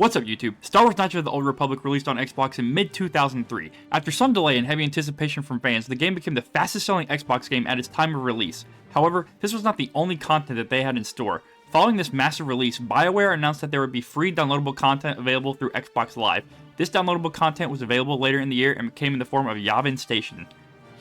What's up YouTube? Star Wars Knights of the Old Republic released on Xbox in mid-2003. After some delay and heavy anticipation from fans, the game became the fastest selling Xbox game at its time of release. However, this was not the only content that they had in store. Following this massive release, BioWare announced that there would be free downloadable content available through Xbox Live. This downloadable content was available later in the year and came in the form of Yavin Station.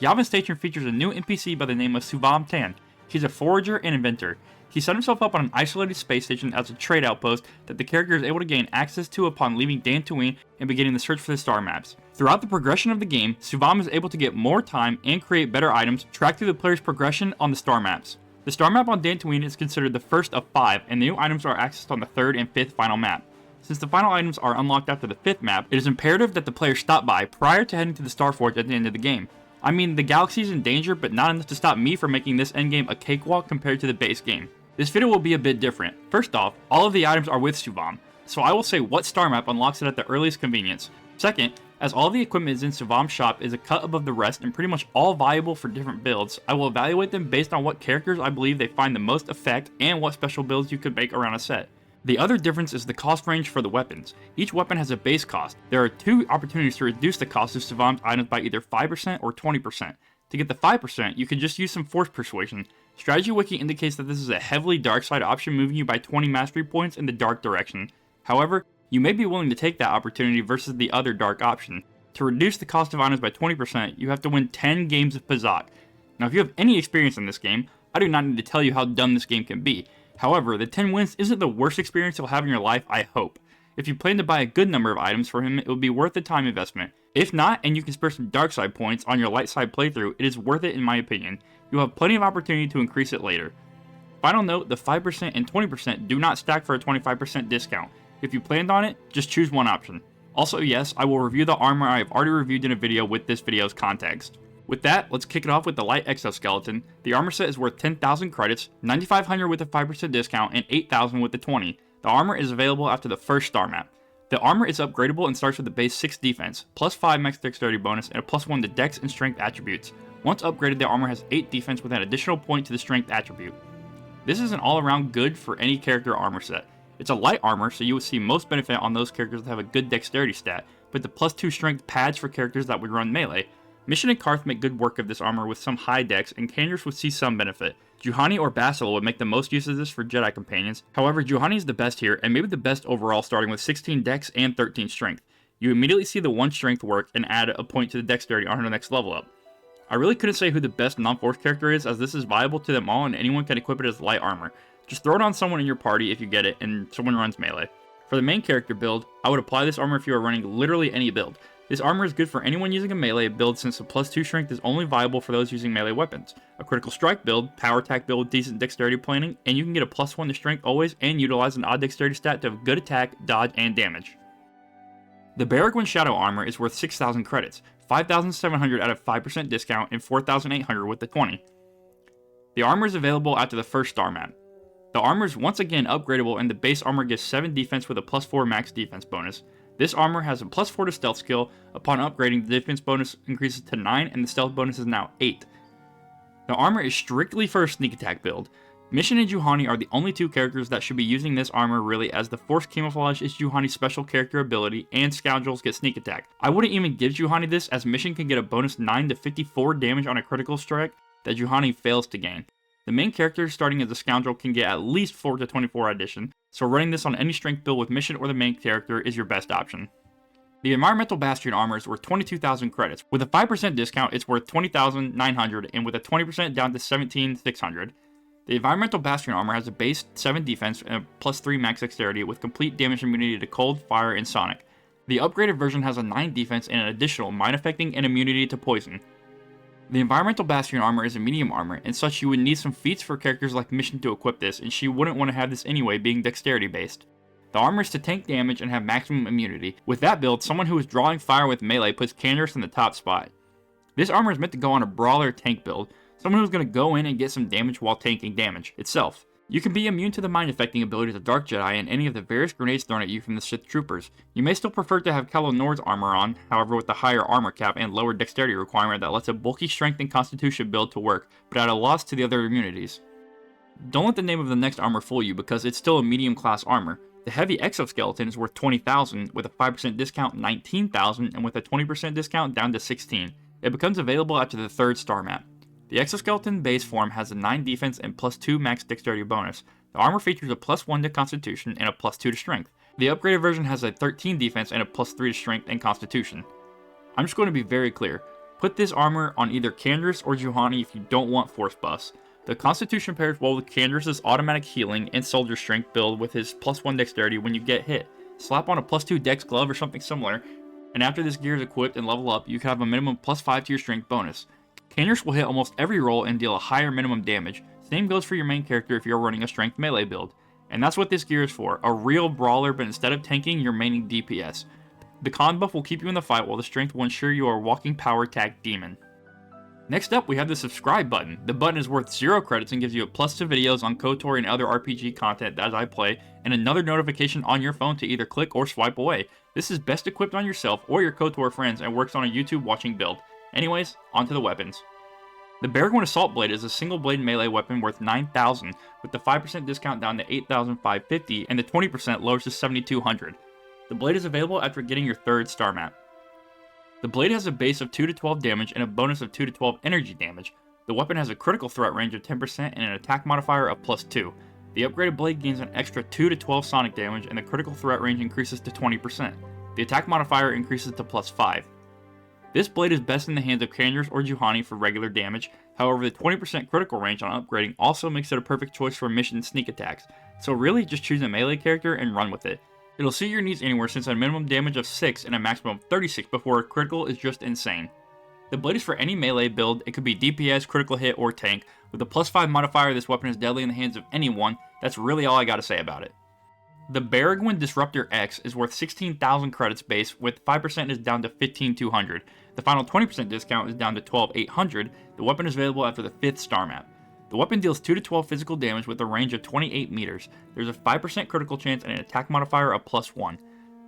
Yavin Station features a new NPC by the name of Suvam Tan. He's a forager and inventor. He set himself up on an isolated space station as a trade outpost that the character is able to gain access to upon leaving Dantooine and beginning the search for the star maps. Throughout the progression of the game, Suvam is able to get more time and create better items tracked through the player's progression on the star maps. The star map on Dantooine is considered the first of 5, and the new items are accessed on the 3rd and 5th final map. Since the final items are unlocked after the 5th map, it is imperative that the player stop by prior to heading to the Starforge at the end of the game. I mean, the galaxy is in danger, but not enough to stop me from making this endgame a cakewalk compared to the base game. This video will be a bit different. First off, all of the items are with Suvam, so I will say what star map unlocks it at the earliest convenience. Second, as all the equipment is in Suvam's shop is a cut above the rest and pretty much all viable for different builds, I will evaluate them based on what characters I believe they find the most effect and what special builds you could make around a set. The other difference is the cost range for the weapons. Each weapon has a base cost. There are 2 opportunities to reduce the cost of Suvam's items by either 5% or 20%. To get the 5%, you can just use some Force Persuasion. Strategy Wiki indicates that this is a heavily dark side option, moving you by 20 mastery points in the dark direction. However, you may be willing to take that opportunity versus the other dark option. To reduce the cost of items by 20%, you have to win 10 games of Pazak. Now if you have any experience in this game, I do not need to tell you how dumb this game can be. However, the 10 wins isn't the worst experience you'll have in your life, I hope. If you plan to buy a good number of items for him, it will be worth the time investment. If not, and you can spare some dark side points on your light side playthrough, it is worth it in my opinion. You'll have plenty of opportunity to increase it later. Final note, the 5% and 20% do not stack for a 25% discount. If you planned on it, just choose one option. Also, yes, I will review the armor I have already reviewed in a video with this video's context. With that, let's kick it off with the light exoskeleton. The armor set is worth 10,000 credits, 9,500 with a 5% discount, and 8,000 with the 20. The armor is available after the first star map. The armor is upgradable and starts with the base 6 defense, plus 5 max dexterity bonus, and a plus 1 to dex and strength attributes. Once upgraded, the armor has 8 defense with an additional point to the strength attribute. This is an all-around good for any character armor set. It's a light armor, so you would see most benefit on those characters that have a good dexterity stat, but the plus 2 strength pads for characters that would run melee. Mission and Carth make good work of this armor with some high dex, and Canderous would see some benefit. Juhani or Bastila would make the most use of this for Jedi companions. However, Juhani is the best here, and maybe the best overall, starting with 16 dex and 13 strength. You immediately see the 1 strength work and add a point to the dexterity on her next level up. I really couldn't say who the best non-force character is, as this is viable to them all and anyone can equip it as light armor. Just throw it on someone in your party if you get it and someone runs melee. For the main character build, I would apply this armor if you are running literally any build. This armor is good for anyone using a melee build since the plus 2 strength is only viable for those using melee weapons. A critical strike build, power attack build with decent dexterity planning, and you can get a plus 1 to strength always and utilize an odd dexterity stat to have good attack, dodge, and damage. The Baragwin Shadow armor is worth 6,000 credits, 5,700 at a 5% discount, and 4,800 with the 20. The armor is available after the first star map. The armor is once again upgradable, and the base armor gives 7 defense with a plus 4 max defense bonus. This armor has a plus 4 to stealth skill. Upon upgrading, the defense bonus increases to 9 and the stealth bonus is now 8. The armor is strictly for a sneak attack build. Mission and Juhani are the only 2 characters that should be using this armor really, as the Force Camouflage is Juhani's special character ability and Scoundrels get sneak attack. I wouldn't even give Juhani this, as Mission can get a bonus 9 to 54 damage on a critical strike that Juhani fails to gain. The main character starting as a Scoundrel can get at least 4 to 24 addition, so running this on any strength build with Mission or the main character is your best option. The Environmental Bastion armor is worth 22,000 credits. With a 5% discount, it's worth 20,900, and with a 20% down to 17,600. The Environmental Bastion armor has a base 7 defense and a plus 3 max dexterity with complete damage immunity to cold, fire, and sonic. The upgraded version has a 9 defense and an additional mind affecting and immunity to poison. The Environmental Bastion armor is a medium armor, and such you would need some feats for characters like Mission to equip this, and she wouldn't want to have this anyway, being dexterity based. The armor is to tank damage and have maximum immunity. With that build, someone who is drawing fire with melee puts Canderous in the top spot. This armor is meant to go on a brawler tank build, someone who's going to go in and get some damage while tanking damage itself. You can be immune to the mind affecting abilities of Dark Jedi and any of the various grenades thrown at you from the Sith Troopers. You may still prefer to have Calo Nord's armor on, however with the higher armor cap and lower dexterity requirement that lets a bulky strength and constitution build to work, but at a loss to the other immunities. Don't let the name of the next armor fool you, because it's still a medium class armor. The heavy Exoskeleton is worth 20,000, with a 5% discount 19,000, and with a 20% discount down to 16. It becomes available after the 3rd star map. The Exoskeleton base form has a 9 defense and +2 max dexterity bonus. The armor features a +1 to constitution and a +2 to strength. The upgraded version has a 13 defense and a +3 to strength and constitution. I'm just going to be very clear. Put this armor on either Canderous or Juhani if you don't want force buffs. The constitution pairs well with Canderous' automatic healing and soldier strength build with his +1 dexterity when you get hit. Slap on a +2 dex glove or something similar, and after this gear is equipped and level up, you can have a minimum +5 to your strength bonus. Canderous will hit almost every roll and deal a higher minimum damage. Same goes for your main character if you're running a strength melee build. And that's what this gear is for, a real brawler, but instead of tanking, you're maining DPS. The con buff will keep you in the fight, while the strength will ensure you are a walking power tag demon. Next up, we have the subscribe button. The button is worth 0 credits and gives you a plus to videos on KOTOR and other RPG content as I play, and another notification on your phone to either click or swipe away. This is best equipped on yourself or your KOTOR friends and works on a YouTube watching build. Anyways, onto the weapons. The Baragwin Assault Blade is a single blade melee weapon worth 9,000, with the 5% discount down to 8,550 and the 20% lowers to 7,200. The blade is available after getting your 3rd star map. The blade has a base of 2 to 12 damage and a bonus of 2 to 12 energy damage. The weapon has a critical threat range of 10% and an attack modifier of +2. The upgraded blade gains an extra 2 to 12 sonic damage and the critical threat range increases to 20%. The attack modifier increases to +5. This blade is best in the hands of Canderous or Juhani for regular damage, however the 20% critical range on upgrading also makes it a perfect choice for mission sneak attacks, so really just choose a melee character and run with it. It'll suit your needs anywhere since a minimum damage of 6 and a maximum of 36 before a critical is just insane. The blade is for any melee build. It could be DPS, critical hit, or tank. With a +5 modifier, this weapon is deadly in the hands of anyone. That's really all I gotta say about it. The Baragwin Disruptor X is worth 16,000 credits base, with 5% is down to 15,200. The final 20% discount is down to 12,800. The weapon is available after the 5th star map. The weapon deals 2 to 12 physical damage with a range of 28 meters. There's a 5% critical chance and an attack modifier of +1.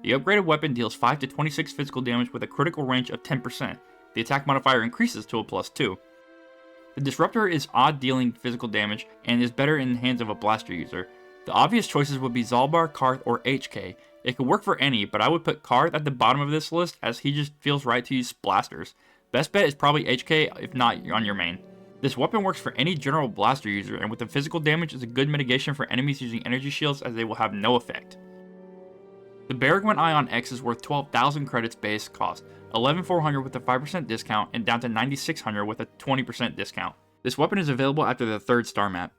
The upgraded weapon deals 5 to 26 physical damage with a critical range of 10%. The attack modifier increases to a +2. The Disruptor is odd dealing physical damage and is better in the hands of a blaster user. The obvious choices would be Zalbar, Carth, or HK. It could work for any, but I would put Carth at the bottom of this list as he just feels right to use blasters. Best bet is probably HK if not on your main. This weapon works for any general blaster user, and with the physical damage is a good mitigation for enemies using energy shields as they will have no effect. The Baragwin Ion X is worth 12,000 credits base cost, 11,400 with a 5% discount, and down to 9,600 with a 20% discount. This weapon is available after the 3rd star map.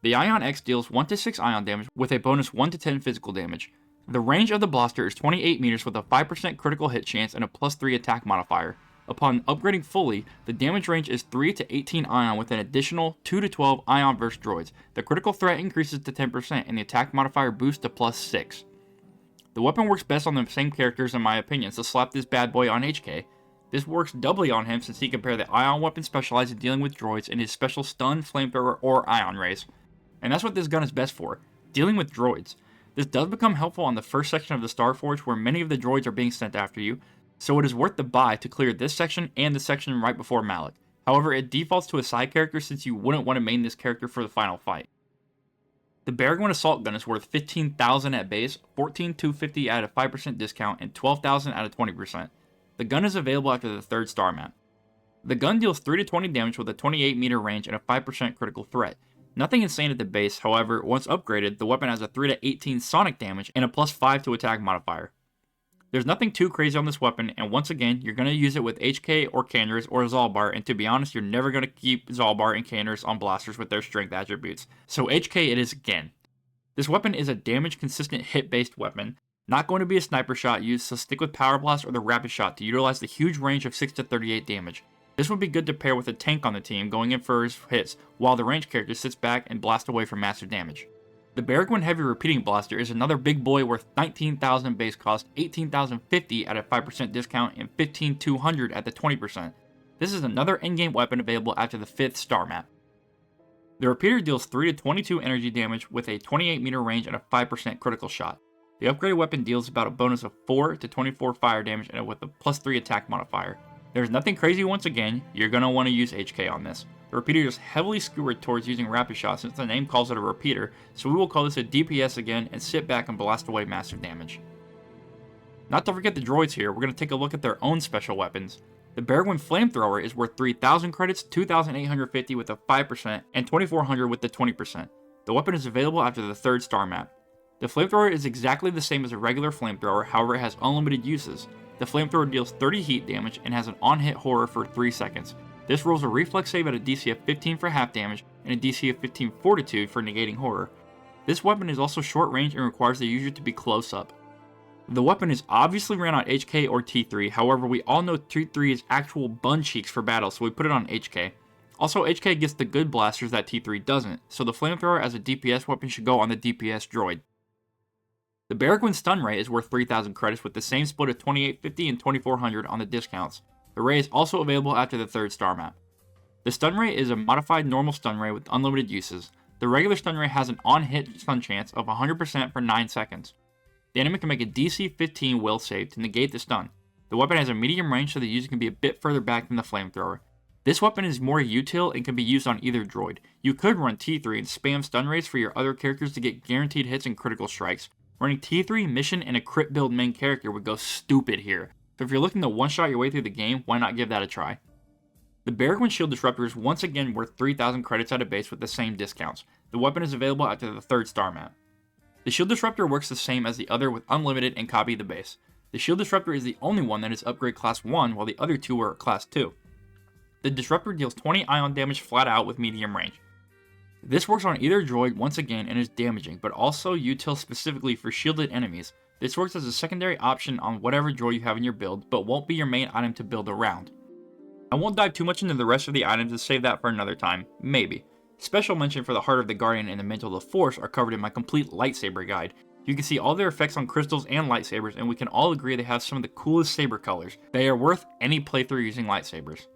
The Ion X deals 1 to 6 ion damage with a bonus 1 to 10 physical damage. The range of the blaster is 28 meters with a 5% critical hit chance and a +3 attack modifier. Upon upgrading fully, the damage range is 3 to 18 ion with an additional 2 to 12 ion burst droids. The critical threat increases to 10% and the attack modifier boosts to +6. The weapon works best on the same characters in my opinion, so slap this bad boy on HK. This works doubly on him since he can pair the ion weapon specialized in dealing with droids and his special stun, flamethrower, or ion rays. And that's what this gun is best for, dealing with droids. This does become helpful on the first section of the Starforge where many of the droids are being sent after you, so it is worth the buy to clear this section and the section right before Malak. However, it defaults to a side character since you wouldn't want to main this character for the final fight. The Baragwin Assault Gun is worth 15,000 at base, 14,250 at a 5% discount, and 12,000 at a 20%. The gun is available after the 3rd star map. The gun deals 3 to 20 damage with a 28 meter range and a 5% critical threat. Nothing insane at the base, however, once upgraded, the weapon has a 3 to 18 sonic damage and a +5 to attack modifier. There's nothing too crazy on this weapon, and once again, you're going to use it with HK or Canderous or Zalbar, and to be honest, you're never going to keep Zalbar and Canderous on blasters with their strength attributes, so HK it is again. This weapon is a damage consistent hit based weapon, not going to be a sniper shot used, so stick with Power Blast or the Rapid Shot to utilize the huge range of 6 to 38 damage. This would be good to pair with a tank on the team going in for his hits, while the ranged character sits back and blasts away for massive damage. The Baragwin Heavy Repeating Blaster is another big boy worth 19,000 base cost, 18,050 at a 5% discount, and 15,200 at the 20%. This is another in-game weapon available after the 5th star map. The Repeater deals 3 to 22 energy damage with a 28 meter range and a 5% critical shot. The upgraded weapon deals about a bonus of 4 to 24 fire damage and with a +3 attack modifier. There's nothing crazy once again, you're going to want to use HK on this. The repeater is heavily skewered towards using rapid shot since the name calls it a repeater, so we will call this a DPS again and sit back and blast away massive damage. Not to forget the droids here, we're going to take a look at their own special weapons. The Baragwin Flamethrower is worth 3,000 credits, 2,850 with the 5%, and 2,400 with the 20%. The weapon is available after the 3rd star map. The Flamethrower is exactly the same as a regular Flamethrower, however it has unlimited uses. The Flamethrower deals 30 heat damage and has an on-hit horror for 3 seconds. This rolls a reflex save at a DC of 15 for half damage and a DC of 15 fortitude for negating horror. This weapon is also short range and requires the user to be close up. The weapon is obviously ran on HK or T3, however we all know T3 is actual bun cheeks for battle, so we put it on HK. Also, HK gets the good blasters that T3 doesn't, so the Flamethrower as a DPS weapon should go on the DPS droid. The Baragwin Stun Ray is worth 3,000 credits with the same split of 2,850 and 2,400 on the discounts. The Ray is also available after the 3rd star map. The Stun Ray is a modified normal Stun Ray with unlimited uses. The regular Stun Ray has an on-hit stun chance of 100% for 9 seconds. The enemy can make a DC 15 will save to negate the stun. The weapon has a medium range so the user can be a bit further back than the Flamethrower. This weapon is more util and can be used on either droid. You could run T3 and spam stun rays for your other characters to get guaranteed hits and critical strikes. Running T3, mission, and a crit build main character would go stupid here. So if you're looking to one-shot your way through the game, why not give that a try? The Baragwin Shield Disruptor is once again worth 3,000 credits at a base with the same discounts. The weapon is available after the 3rd star map. The Shield Disruptor works the same as the other with unlimited and copy the base. The Shield Disruptor is the only one that is upgrade class 1 while the other 2 are class 2. The Disruptor deals 20 ion damage flat out with medium range. This works on either droid once again and is damaging, but also util specifically for shielded enemies. This works as a secondary option on whatever droid you have in your build, but won't be your main item to build around. I won't dive too much into the rest of the items to save that for another time, maybe. Special mention for the Heart of the Guardian and the Mantle of the Force are covered in my complete lightsaber guide. You can see all their effects on crystals and lightsabers, and we can all agree they have some of the coolest saber colors. They are worth any playthrough using lightsabers.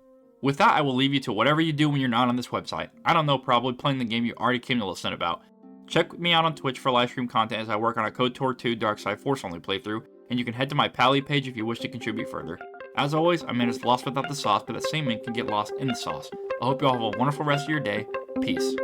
With that, I will leave you to whatever you do when you're not on this website. I don't know, probably playing the game you already came to listen about. Check me out on Twitch for live stream content as I work on a KOTOR 2 Dark Side Force only playthrough, and you can head to my Pally page if you wish to contribute further. As always, a man is lost without the sauce, but that same man can get lost in the sauce. I hope you all have a wonderful rest of your day. Peace.